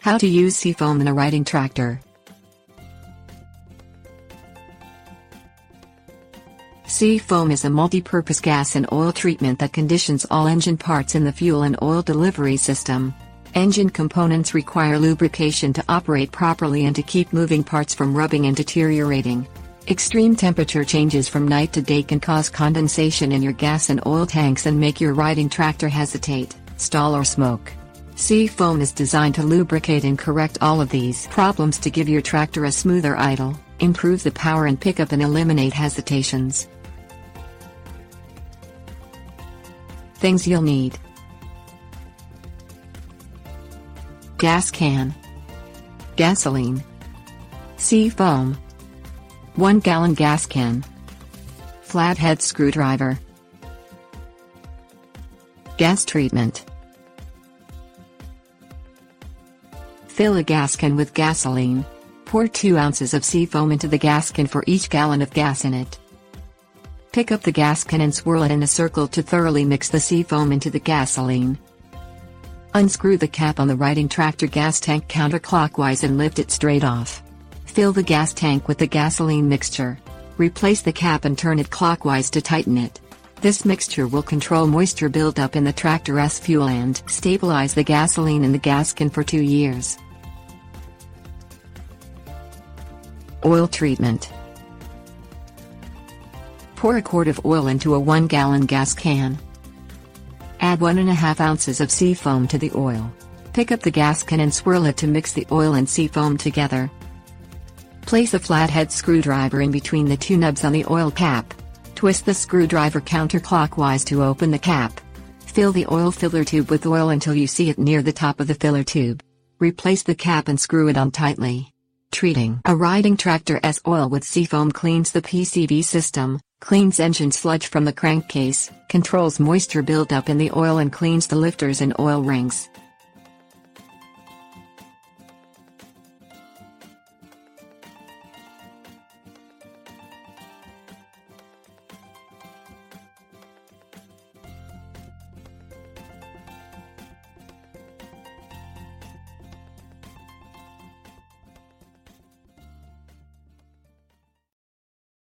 How to use seafoam in a riding tractor. Seafoam is a multi-purpose gas and oil treatment that conditions all engine parts in the fuel and oil delivery system. Engine components require lubrication to operate properly and to keep moving parts from rubbing and deteriorating. Extreme temperature changes from night to day can cause condensation in your gas and oil tanks and make your riding tractor hesitate, stall or smoke. Seafoam is designed to lubricate and correct all of these problems to give your tractor a smoother idle, improve the power and pickup and eliminate hesitations. Things you'll need: gas can, gasoline, seafoam, 1 gallon gas can, flathead screwdriver, gas treatment. Fill a gas can with gasoline. Pour 2 ounces of seafoam into the gas can for each gallon of gas in it. Pick up the gas can and swirl it in a circle to thoroughly mix the seafoam into the gasoline. Unscrew the cap on the riding tractor gas tank counterclockwise and lift it straight off. Fill the gas tank with the gasoline mixture. Replace the cap and turn it clockwise to tighten it. This mixture will control moisture buildup in the tractor's fuel and stabilize the gasoline in the gas can for 2 years. Oil treatment. Pour a quart of oil into a 1 gallon gas can. Add 1.5 ounces of seafoam to the oil. Pick up the gas can and swirl it to mix the oil and seafoam together. Place a flathead screwdriver in between the 2 nubs on the oil cap. Twist the screwdriver counterclockwise to open the cap. Fill the oil filler tube with oil until you see it near the top of the filler tube. Replace the cap and screw it on tightly. Treating a riding tractor's oil with seafoam cleans the PCV system, cleans engine sludge from the crankcase, controls moisture buildup in the oil and cleans the lifters and oil rings.